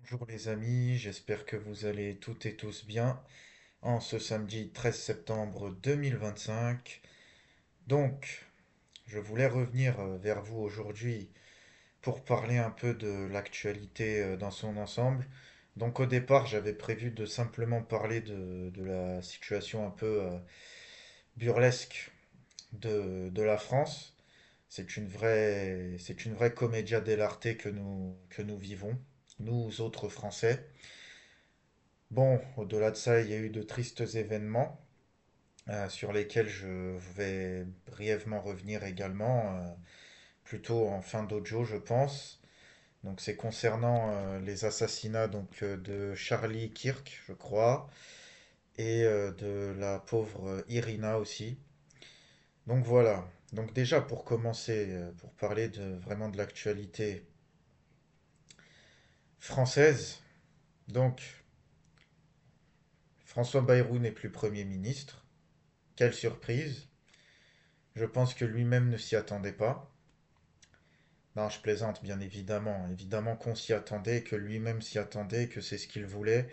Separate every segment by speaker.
Speaker 1: Bonjour les amis, j'espère que vous allez toutes et tous bien en ce samedi 13 septembre 2025. Donc, je voulais revenir vers vous aujourd'hui pour parler un peu de l'actualité dans son ensemble. Donc au départ, j'avais prévu de simplement parler de la situation un peu burlesque de la France. C'est une vraie commedia dell'arte que nous vivons, nous autres Français. Bon, au-delà de ça, il y a eu de tristes événements sur lesquels je vais brièvement revenir également, plutôt en fin d'audio, je pense. Donc c'est concernant les assassinats de Charlie Kirk, je crois, et de la pauvre Irina aussi. Donc voilà. Donc déjà pour commencer, pour parler vraiment de l'actualité française, donc François Bayrou n'est plus Premier ministre. Quelle surprise! Je pense que lui-même ne s'y attendait pas. Non, je plaisante, bien évidemment. Évidemment qu'on s'y attendait, que lui-même s'y attendait, que c'est ce qu'il voulait.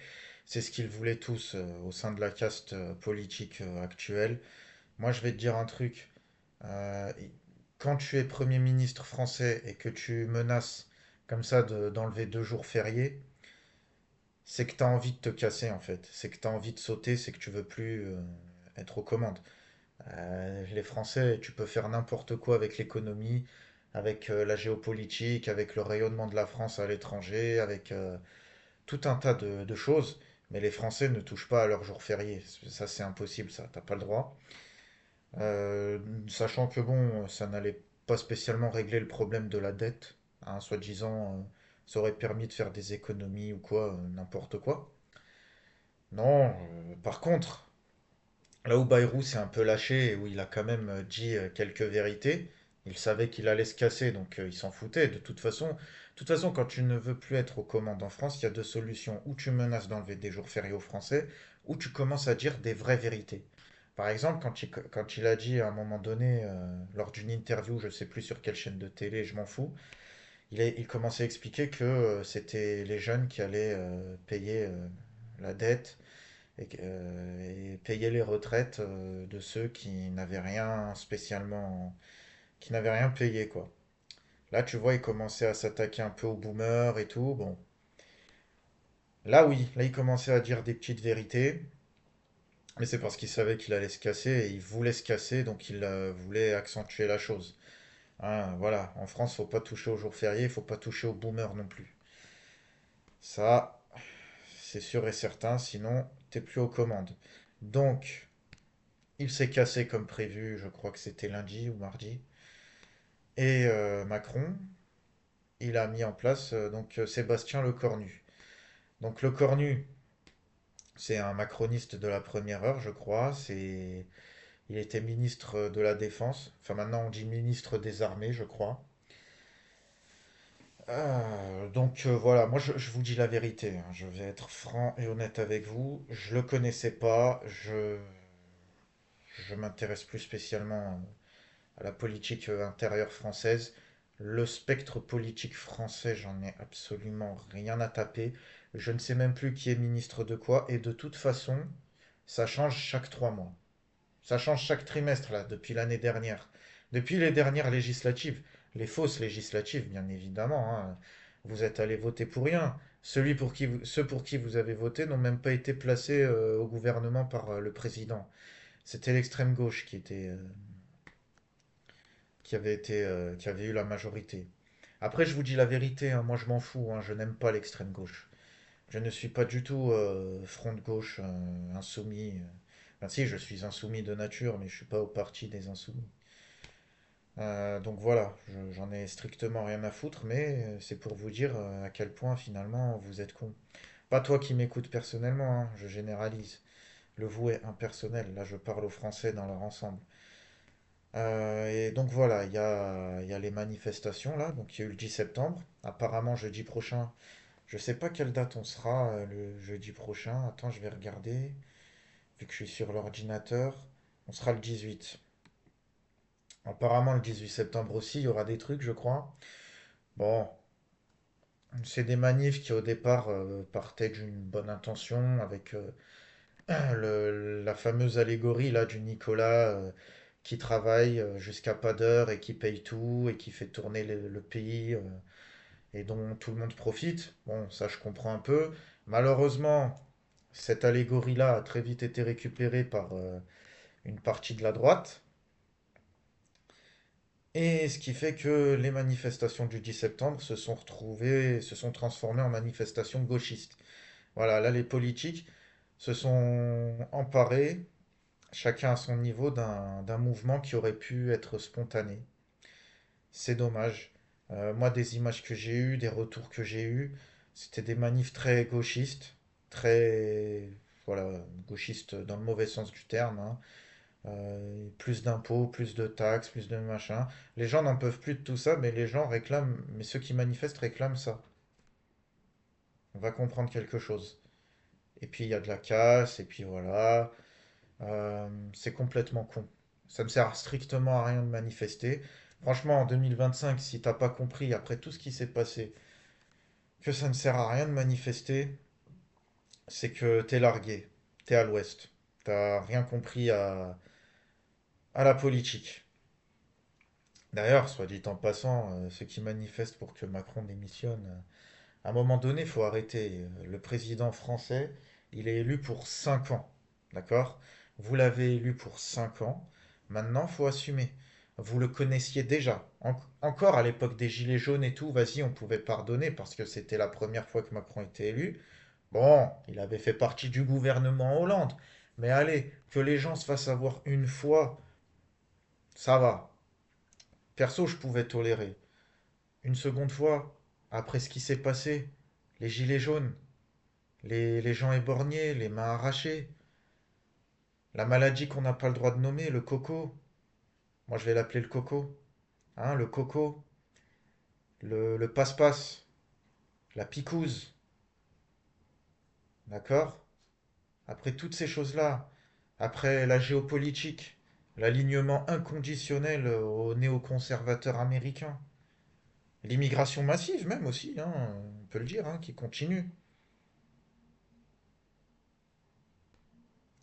Speaker 1: C'est ce qu'ils voulaient tous au sein de la caste politique actuelle. Moi, je vais te dire un truc. Euh, Quand tu es Premier ministre français et que tu menaces comme ça d'enlever 2 jours fériés, c'est que tu as envie de te casser en fait. C'est que tu as envie de sauter, c'est que tu veux plus être aux commandes. Les Français, tu peux faire n'importe quoi avec l'économie, avec la géopolitique, avec le rayonnement de la France à l'étranger, avec tout un tas de choses, mais les Français ne touchent pas à leurs jours fériés. Ça, c'est impossible, ça, t'as pas le droit. Sachant que bon, ça n'allait pas spécialement régler le problème de la dette, hein, soi-disant, ça aurait permis de faire des économies ou quoi, n'importe quoi. Non, par contre, là où Bayrou s'est un peu lâché et où il a quand même dit quelques vérités, il savait qu'il allait se casser, donc il s'en foutait. De toute façon, quand tu ne veux plus être aux commandes en France, il y a deux solutions. Ou tu menaces d'enlever des jours fériés aux Français, ou tu commences à dire des vraies vérités. Par exemple, quand il a dit à un moment donné, lors d'une interview, je ne sais plus sur quelle chaîne de télé, je m'en fous, il commençait à expliquer que c'était les jeunes qui allaient payer la dette et payer les retraites de ceux qui n'avaient rien payé, quoi. Là, tu vois, il commençait à s'attaquer un peu aux boomers et tout. Bon, là, oui, là, il commençait à dire des petites vérités, mais c'est parce qu'il savait qu'il allait se casser et il voulait se casser, donc il voulait accentuer la chose. Hein, voilà, en France, faut pas toucher aux jours fériés, faut pas toucher aux boomers non plus. Ça, c'est sûr et certain, sinon, t'es plus aux commandes. Donc, il s'est cassé comme prévu, je crois que c'était lundi ou mardi. Et Macron, il a mis en place Sébastien Lecornu. Donc Lecornu, c'est un macroniste de la première heure, je crois. Il était ministre de la Défense. Enfin maintenant on dit ministre des Armées, je crois. Voilà, moi je vous dis la vérité, hein. Je vais être franc et honnête avec vous. Je le connaissais pas. Je m'intéresse plus spécialement à la politique intérieure française. Le spectre politique français, j'en ai absolument rien à taper. Je ne sais même plus qui est ministre de quoi. Et de toute façon, ça change chaque 3 mois. Ça change chaque trimestre, là, depuis l'année dernière. Depuis les dernières législatives. Les fausses législatives, bien évidemment, hein. Vous êtes allé voter pour rien. Ceux pour qui vous avez voté n'ont même pas été placés au gouvernement par le président. C'était l'extrême gauche qui avait eu la majorité. Après, je vous dis la vérité, hein, moi je m'en fous, hein, je n'aime pas l'extrême gauche. Je ne suis pas du tout front de gauche, insoumis. Enfin, si, je suis insoumis de nature, mais je suis pas au parti des insoumis. Donc voilà, j'en ai strictement rien à foutre, mais c'est pour vous dire à quel point finalement vous êtes con. Pas toi qui m'écoutes personnellement, hein, je généralise. Le vous est impersonnel, là je parle aux Français dans leur ensemble. Et donc voilà, il y a les manifestations là, donc il y a eu le 10 septembre. Apparemment jeudi prochain, je sais pas quelle date on sera le jeudi prochain. Attends, je vais regarder, vu que je suis sur l'ordinateur. On sera le 18. Apparemment le 18 septembre aussi, il y aura des trucs, je crois. Bon, C'est des manifs qui au départ partaient d'une bonne intention avec la fameuse allégorie là du Nicolas qui travaille jusqu'à pas d'heure et qui paye tout et qui fait tourner le pays et dont tout le monde profite. Bon, ça je comprends un peu. Malheureusement, cette allégorie-là a très vite été récupérée par une partie de la droite. Et ce qui fait que les manifestations du 10 septembre se sont transformées en manifestations gauchistes. Voilà, là les politiques se sont emparés, chacun à son niveau, d'un mouvement qui aurait pu être spontané. C'est dommage. Moi, des images que j'ai eues, des retours que j'ai eus, c'était des manifs très gauchistes, très, voilà, gauchistes dans le mauvais sens du terme, hein. Plus d'impôts, plus de taxes, plus de machin. Les gens n'en peuvent plus de tout ça, mais les gens réclament, mais ceux qui manifestent réclament ça. On va comprendre quelque chose. Et puis il y a de la casse, et puis voilà. C'est complètement con. Ça ne sert strictement à rien de manifester. Franchement, en 2025, si t'as pas compris, après tout ce qui s'est passé, que ça ne sert à rien de manifester, c'est que t'es largué. T'es à l'ouest. T'as rien compris à la politique. D'ailleurs, soit dit en passant, ceux qui manifestent pour que Macron démissionne, à un moment donné, il faut arrêter. Le président français, il est élu pour 5 ans. D'accord? Vous l'avez élu pour 5 ans. Maintenant, il faut assumer. Vous le connaissiez déjà. Encore à l'époque des Gilets jaunes et tout, vas-y, on pouvait pardonner parce que c'était la première fois que Macron était élu. Bon, il avait fait partie du gouvernement Hollande. Mais allez, que les gens se fassent avoir une fois, ça va. Perso, je pouvais tolérer. Une seconde fois, après ce qui s'est passé, les Gilets jaunes, les gens éborgnés, les mains arrachées, la maladie qu'on n'a pas le droit de nommer, le coco. Moi, je vais l'appeler le coco. Hein, le coco, le passe-passe, la picouse. D'accord? Après toutes ces choses-là, après la géopolitique, l'alignement inconditionnel aux néoconservateurs américains, l'immigration massive même aussi, hein, on peut le dire, hein, qui continue.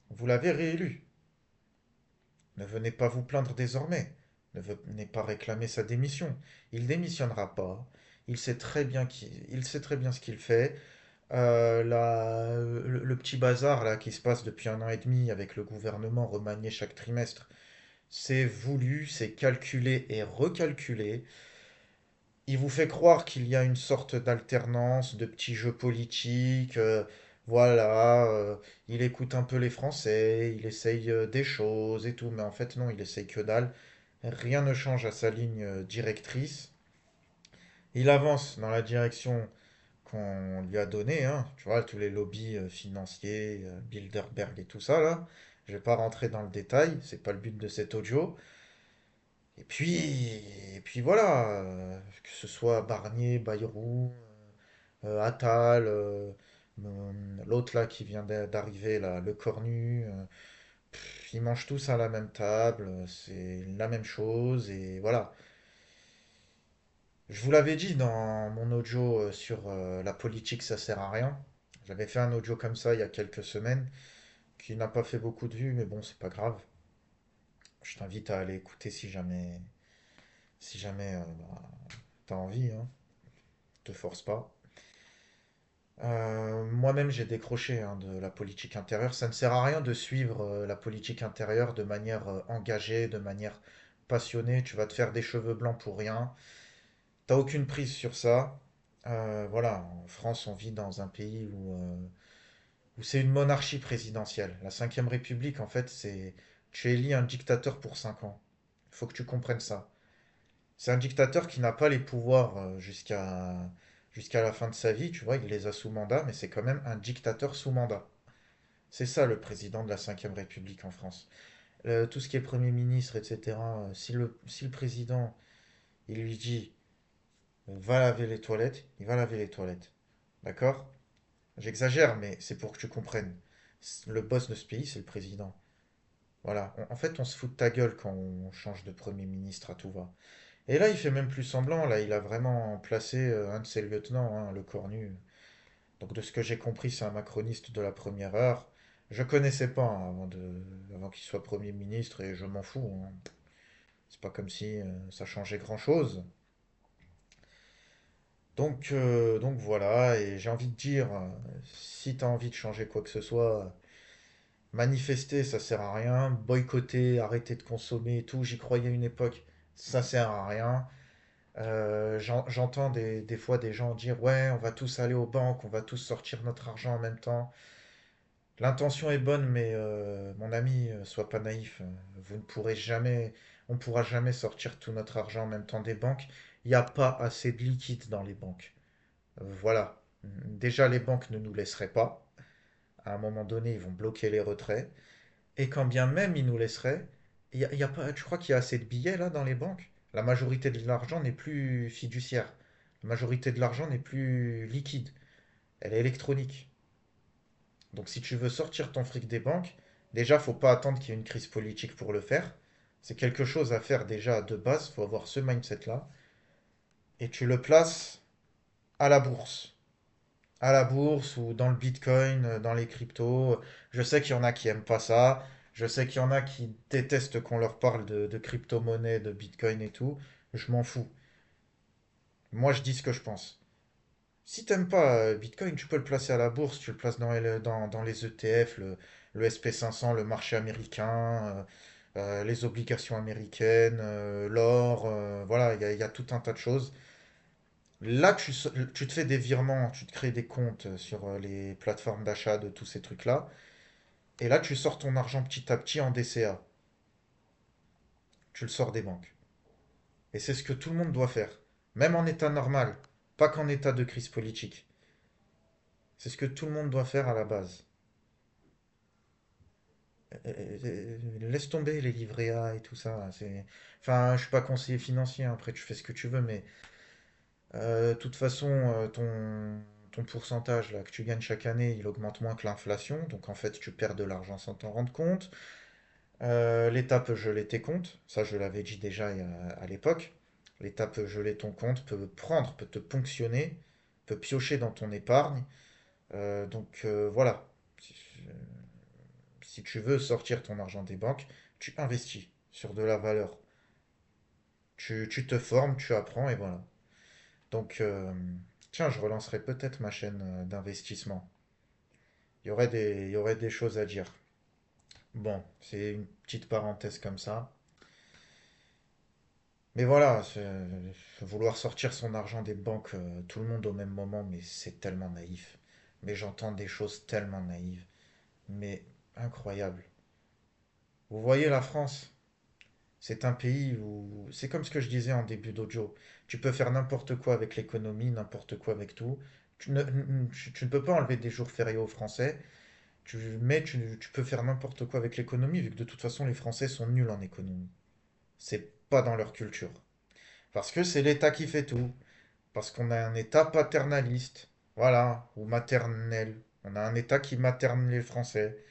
Speaker 1: Vous l'avez réélu. Ne venez pas vous plaindre désormais. Ne venez pas réclamer sa démission. Il démissionnera pas. Il sait très bien ce qu'il fait. Le petit bazar là qui se passe depuis 1 an et demi avec le gouvernement remanié chaque trimestre, c'est voulu, c'est calculé et recalculé. Il vous fait croire qu'il y a une sorte d'alternance, de petits jeux politiques. Voilà, il écoute un peu les Français, il essaye des choses et tout, mais en fait non, il essaye que dalle. Rien ne change à sa ligne directrice. Il avance dans la direction qu'on lui a donnée, hein. Tu vois, tous les lobbies financiers, Bilderberg et tout ça là. Je vais pas rentrer dans le détail, c'est pas le but de cet audio. Et puis, et puis voilà, que ce soit Barnier, Bayrou, Attal, l'autre là qui vient d'arriver là, le Cornu, ils mangent tous à la même table, c'est la même chose et voilà. Je vous l'avais dit dans mon audio sur la politique, ça sert à rien. J'avais fait un audio comme ça il y a quelques semaines qui n'a pas fait beaucoup de vues, mais bon, c'est pas grave. Je t'invite à aller écouter si jamais bah, t'as envie, hein. Te force pas. Moi-même, j'ai décroché hein, de la politique intérieure. Ça ne sert à rien de suivre la politique intérieure de manière engagée, de manière passionnée. Tu vas te faire des cheveux blancs pour rien. T'as aucune prise sur ça. Voilà, en France, on vit dans un pays où c'est une monarchie présidentielle. La Cinquième République, en fait, c'est tu élis un dictateur pour 5 ans. Il faut que tu comprennes ça. C'est un dictateur qui n'a pas les pouvoirs jusqu'à la fin de sa vie, tu vois, il les a sous mandat, mais c'est quand même un dictateur sous mandat. C'est ça le président de la Cinquième République en France. Tout ce qui est Premier ministre, etc., si le président, il lui dit va laver les toilettes, il va laver les toilettes. D'accord? J'exagère, mais c'est pour que tu comprennes. Le boss de ce pays, c'est le président. Voilà. En fait, on se fout de ta gueule quand on change de Premier ministre à tout va. Et là, il fait même plus semblant. Là, il a vraiment placé un de ses lieutenants, hein, le Cornu. Donc, de ce que j'ai compris, c'est un macroniste de la première heure. Je connaissais pas hein, avant qu'il soit Premier ministre et je m'en fous, hein. C'est pas comme si ça changeait grand-chose. Donc voilà, et j'ai envie de dire, si tu as envie de changer quoi que ce soit, manifester, ça sert à rien. Boycotter, arrêter de consommer et tout, j'y croyais à une époque, ça sert à rien. J'entends des fois des gens dire, ouais, on va tous aller aux banques, on va tous sortir notre argent en même temps. L'intention est bonne, mais mon ami, sois pas naïf. Vous ne pourrez jamais, on ne pourra jamais sortir tout notre argent en même temps des banques. Il n'y a pas assez de liquide dans les banques. Voilà. Déjà, les banques ne nous laisseraient pas. À un moment donné, ils vont bloquer les retraits. Et quand bien même ils nous laisseraient, il y a pas, tu crois qu'il y a assez de billets là dans les banques? La majorité de l'argent n'est plus fiduciaire. La majorité de l'argent n'est plus liquide. Elle est électronique. Donc si tu veux sortir ton fric des banques, déjà, faut pas attendre qu'il y ait une crise politique pour le faire. C'est quelque chose à faire déjà de base. Faut avoir ce mindset-là. Et tu le places à la bourse. À la bourse ou dans le Bitcoin, dans les cryptos. Je sais qu'il y en a qui aiment pas ça. Je sais qu'il y en a qui détestent qu'on leur parle de crypto-monnaie, de Bitcoin et tout. Je m'en fous. Moi, je dis ce que je pense. Si t'aimes pas Bitcoin, tu peux le placer à la bourse. Tu le places dans les ETF, le SP 500, le marché américain, les obligations américaines, l'or. Voilà, il y a tout un tas de choses. Là, tu te fais des virements, tu te crées des comptes sur les plateformes d'achat de tous ces trucs-là. Et là, tu sors ton argent petit à petit en DCA. Tu le sors des banques. Et c'est ce que tout le monde doit faire. Même en état normal. Pas qu'en état de crise politique. C'est ce que tout le monde doit faire à la base. Laisse tomber les livrets A et tout ça. Enfin, je suis pas conseiller financier, hein, après tu fais ce que tu veux, mais de toute façon, ton pourcentage là, que tu gagnes chaque année, il augmente moins que l'inflation. Donc en fait, tu perds de l'argent sans t'en rendre compte. L'État peut geler tes comptes. Ça, je l'avais dit déjà à l'époque. L'État peut geler ton compte, peut prendre, peut te ponctionner, peut piocher dans ton épargne. Voilà. Si, si tu veux sortir ton argent des banques, tu investis sur de la valeur. Tu te formes, tu apprends et voilà. Donc, tiens, je relancerai peut-être ma chaîne d'investissement. Il y aurait des choses à dire. Bon, c'est une petite parenthèse comme ça. Mais voilà, vouloir sortir son argent des banques, tout le monde au même moment, mais c'est tellement naïf. Mais j'entends des choses tellement naïves, mais incroyables. Vous voyez la France, c'est un pays où c'est comme ce que je disais en début d'audio. Tu peux faire n'importe quoi avec l'économie, n'importe quoi avec tout. Tu ne peux pas enlever des jours fériés aux Français, mais tu peux faire n'importe quoi avec l'économie, vu que de toute façon les Français sont nuls en économie. C'est pas dans leur culture. Parce que c'est l'État qui fait tout. Parce qu'on a un État paternaliste. Voilà, ou maternel. On a un État qui materne les Français.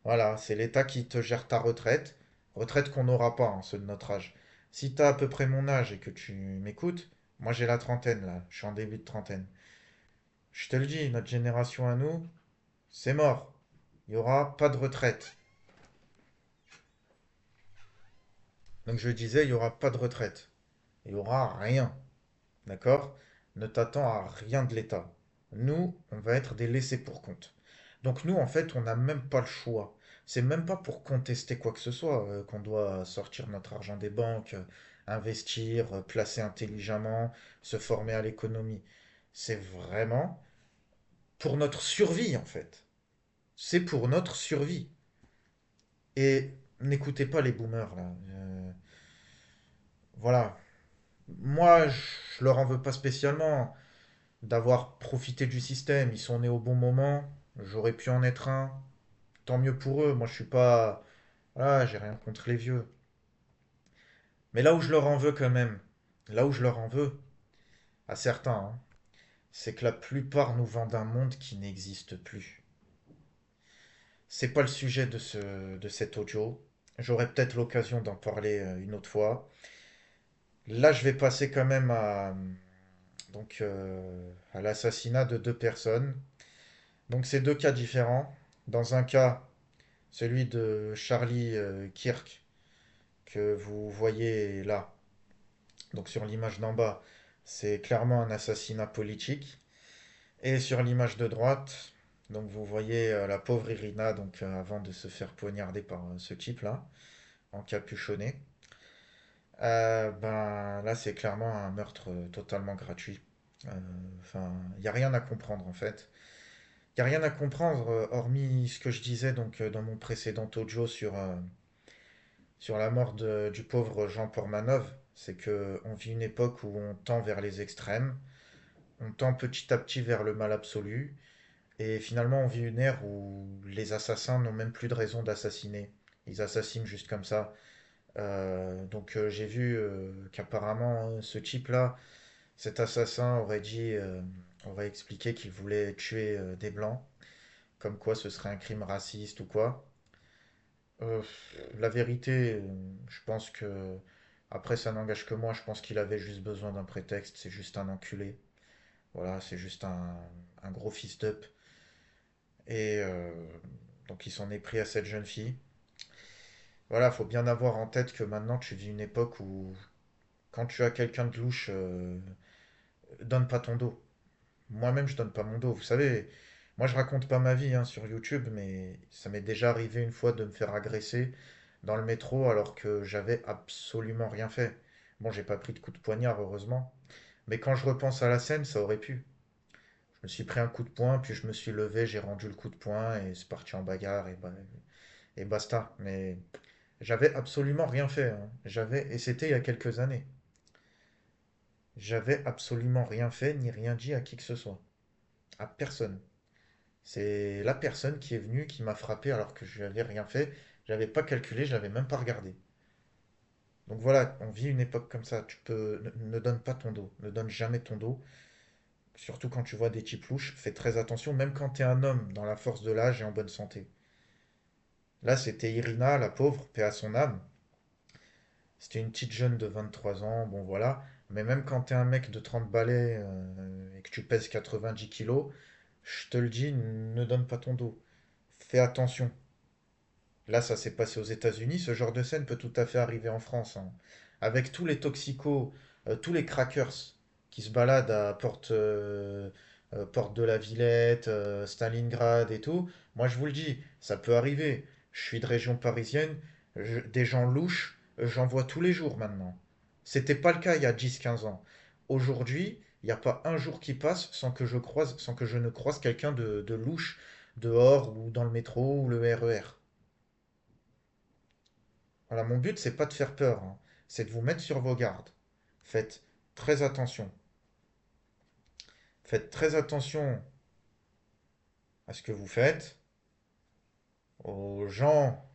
Speaker 1: Voilà, c'est l'État qui te gère ta retraite. Retraite qu'on n'aura pas, hein, ceux de notre âge. Si tu as à peu près mon âge et que tu m'écoutes, moi j'ai la trentaine là, je suis en début de trentaine. Je te le dis, notre génération à nous, c'est mort. Il n'y aura pas de retraite. Donc je disais, il n'y aura pas de retraite. Il n'y aura rien. D'accord? Ne t'attends à rien de l'État. Nous, on va être des laissés pour compte. Donc nous, en fait, on n'a même pas le choix. C'est même pas pour contester quoi que ce soit qu'on doit sortir notre argent des banques, investir, placer intelligemment, se former à l'économie. C'est vraiment pour notre survie, en fait. C'est pour notre survie. Et n'écoutez pas les boomers, là. Voilà. Moi, je leur en veux pas spécialement d'avoir profité du système. Ils sont nés au bon moment. J'aurais pu en être un. Tant mieux pour eux. Moi, je suis pas. Voilà, j'ai rien contre les vieux. Mais là où je leur en veux quand même, là où je leur en veux, à certains, hein, c'est que la plupart nous vendent un monde qui n'existe plus. C'est pas le sujet de cet audio. J'aurai peut-être l'occasion d'en parler une autre fois. Là, je vais passer quand même à l'assassinat de deux personnes. Donc, c'est deux cas différents. Dans un cas, celui de Charlie Kirk, que vous voyez là, donc sur l'image d'en bas, c'est clairement un assassinat politique. Et sur l'image de droite, donc vous voyez la pauvre Irina, avant de se faire poignarder par ce type-là, encapuchonné. Ben là, c'est clairement un meurtre totalement gratuit. Euh, Enfin, il n'y a rien à comprendre en fait. Il n'y a rien à comprendre, hormis ce que je disais dans mon précédent audio sur la mort du pauvre Jean Pormanov. C'est que on vit une époque où on tend vers les extrêmes, on tend petit à petit vers le mal absolu, et finalement on vit une ère où les assassins n'ont même plus de raison d'assassiner. Ils assassinent juste comme ça. J'ai vu qu'apparemment ce type-là, cet assassin aurait expliqué qu'il voulait tuer des blancs, comme quoi ce serait un crime raciste ou quoi. Euh, la vérité, je pense que, après ça n'engage que moi, je pense qu'il avait juste besoin d'un prétexte, c'est juste un enculé. Voilà, c'est juste un gros fist-up. Et donc il s'en est pris à cette jeune fille. Voilà, faut bien avoir en tête que maintenant tu vis une époque où quand tu as quelqu'un de louche, donne pas ton dos. Moi-même, je donne pas mon dos. Vous savez, moi, je raconte pas ma vie hein, sur YouTube, mais ça m'est déjà arrivé une fois de me faire agresser dans le métro alors que j'avais absolument rien fait. Bon, j'ai pas pris de coup de poignard, heureusement. Mais quand je repense à la scène, ça aurait pu. Je me suis pris un coup de poing, puis je me suis levé, j'ai rendu le coup de poing et c'est parti en bagarre et basta. Mais j'avais absolument rien fait. Hein. Et c'était il y a quelques années. J'avais absolument rien fait ni rien dit à qui que ce soit. À personne. C'est la personne qui est venue qui m'a frappé alors que je n'avais rien fait. J'avais pas calculé, je l'avais même pas regardé. Donc voilà, on vit une époque comme ça. Ne donne pas ton dos. Ne donne jamais ton dos. Surtout quand tu vois des types louches. Fais très attention, même quand tu es un homme dans la force de l'âge et en bonne santé. Là, c'était Irina, la pauvre, paix à son âme. C'était une petite jeune de 23 ans, bon voilà. Mais même quand tu es un mec de 30 balais et que tu pèses 90 kilos, je te le dis, ne donne pas ton dos. Fais attention. Là, ça s'est passé aux États-Unis. Ce genre de scène peut tout à fait arriver en France. Hein. Avec tous les toxicos, tous les crackers qui se baladent à Porte de la Villette, Stalingrad et tout. Moi, je vous le dis, ça peut arriver. Je suis de région parisienne. Des gens louches, j'en vois tous les jours maintenant. C'était pas le cas il y a 10, 15 ans. Aujourd'hui, il n'y a pas un jour qui passe sans que je ne croise quelqu'un de louche dehors ou dans le métro ou le RER. Voilà, mon but, c'est pas de faire peur, hein. C'est de vous mettre sur vos gardes. Faites très attention. Faites très attention à ce que vous faites, aux gens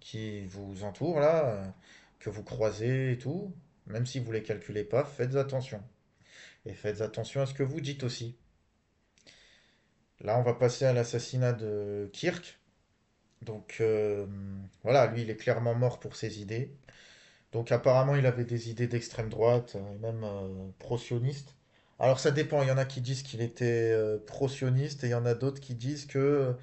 Speaker 1: qui vous entourent, là, que vous croisez et tout. Même si vous les calculez pas, faites attention. Et faites attention à ce que vous dites aussi. Là, on va passer à l'assassinat de Kirk. Voilà, lui, il est clairement mort pour ses idées. Donc apparemment, il avait des idées d'extrême droite, et même pro-sioniste. Alors ça dépend, il y en a qui disent qu'il était pro-sioniste et il y en a d'autres qui disent que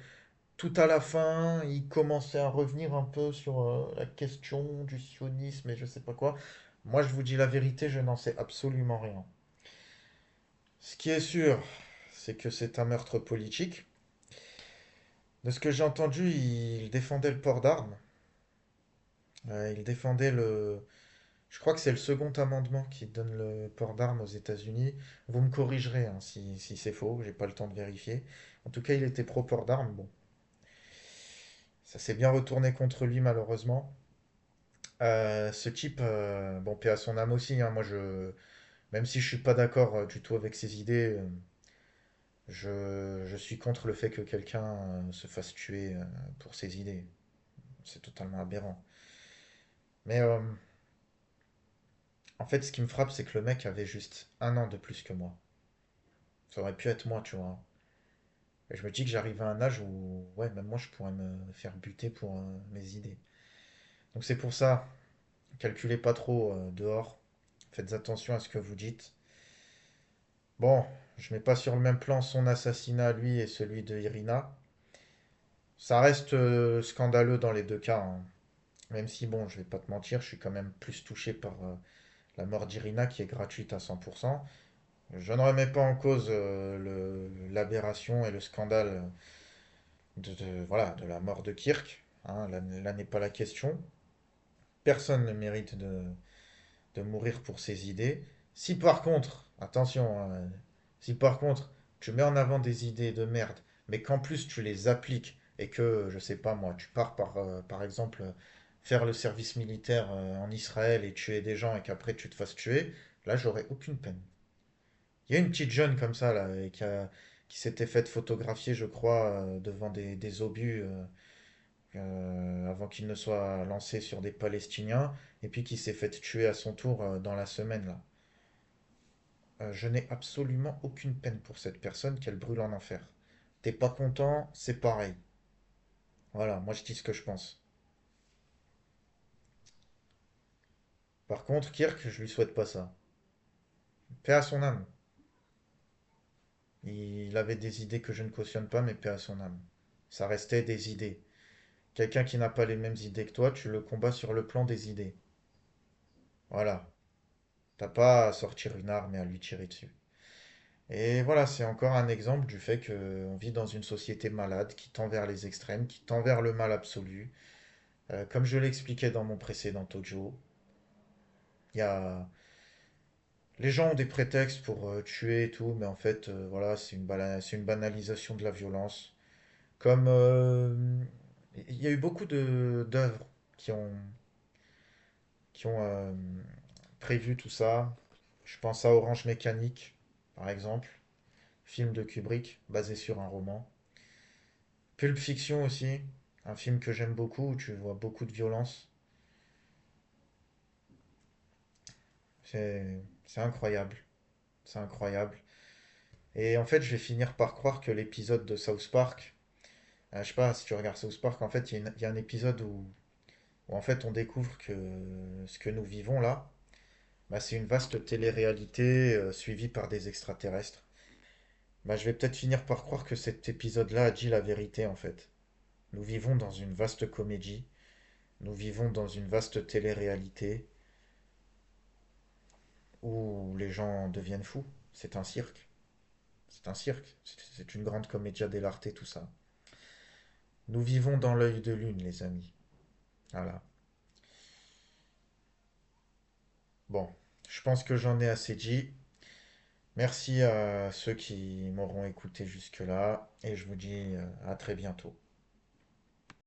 Speaker 1: tout à la fin, il commençait à revenir un peu sur la question du sionisme et je sais pas quoi. Moi, je vous dis la vérité, je n'en sais absolument rien. Ce qui est sûr, c'est que c'est un meurtre politique. De ce que j'ai entendu, il défendait le port d'armes. Il défendait le, Je crois que c'est le second amendement qui donne le port d'armes aux États-Unis. Vous me corrigerez hein, si c'est faux, j'ai pas le temps de vérifier. En tout cas, il était pro-port d'armes. Bon, ça s'est bien retourné contre lui malheureusement. Ce type, bon, paix à son âme aussi. Hein, même si je suis pas d'accord du tout avec ses idées, je suis contre le fait que quelqu'un se fasse tuer pour ses idées. C'est totalement aberrant. Mais en fait, ce qui me frappe, c'est que le mec avait juste un an de plus que moi. Ça aurait pu être moi, tu vois. Et je me dis que j'arrive à un âge où, ouais, même moi, je pourrais me faire buter pour mes idées. Donc c'est pour ça, calculez pas trop dehors. Faites attention à ce que vous dites. Bon, je mets pas sur le même plan son assassinat, lui, et celui de Irina. Ça reste scandaleux dans les deux cas, hein. Même si, bon, je vais pas te mentir, je suis quand même plus touché par la mort d'Irina qui est gratuite à 100%. Je ne remets pas en cause l'aberration et le scandale voilà, de la mort de Kirk, hein. Là n'est pas la question. Personne ne mérite de mourir pour ses idées. Si par contre, attention, hein, si par contre tu mets en avant des idées de merde, mais qu'en plus tu les appliques et que, je sais pas moi, tu pars par exemple faire le service militaire en Israël et tuer des gens et qu'après tu te fasses tuer, là j'aurais aucune peine. Il y a une petite jeune comme ça là et qui s'était faite photographier, je crois, devant des obus avant qu'il ne soit lancé sur des Palestiniens et puis qui s'est fait tuer à son tour dans la semaine là. Je n'ai absolument aucune peine pour cette personne qu'elle brûle en enfer. T'es pas content, c'est pareil. Voilà, moi je dis ce que je pense. Par contre, Kirk, je lui souhaite pas ça. Paix à son âme. Il avait des idées que je ne cautionne pas, mais paix à son âme. Ça restait des idées. Quelqu'un qui n'a pas les mêmes idées que toi, tu le combats sur le plan des idées. Voilà. T'as pas à sortir une arme et à lui tirer dessus. Et voilà, c'est encore un exemple du fait qu'on vit dans une société malade qui tend vers les extrêmes, qui tend vers le mal absolu. Comme je l'expliquais dans mon précédent audio, il y a... les gens ont des prétextes pour tuer et tout, mais en fait, voilà, c'est une banalisation de la violence. Comme il y a eu beaucoup d'œuvres qui ont, qui ont prévu tout ça. Je pense à Orange Mécanique, par exemple, film de Kubrick basé sur un roman. Pulp Fiction aussi, un film que j'aime beaucoup où tu vois beaucoup de violence. C'est incroyable, c'est incroyable. Et en fait, je vais finir par croire que l'épisode de South Park, je sais pas si tu regardes South Park, en fait, il y a un épisode où en fait on découvre que ce que nous vivons là, bah, c'est une vaste télé-réalité suivie par des extraterrestres. Bah, je vais peut-être finir par croire que cet épisode-là a dit la vérité en fait. Nous vivons dans une vaste comédie, nous vivons dans une vaste télé-réalité où les gens deviennent fous. C'est un cirque. C'est un cirque. C'est une grande commedia dell'arte, tout ça. Nous vivons dans l'œil de lune, les amis. Voilà. Bon, je pense que j'en ai assez dit. Merci à ceux qui m'auront écouté jusque-là et je vous dis à très bientôt.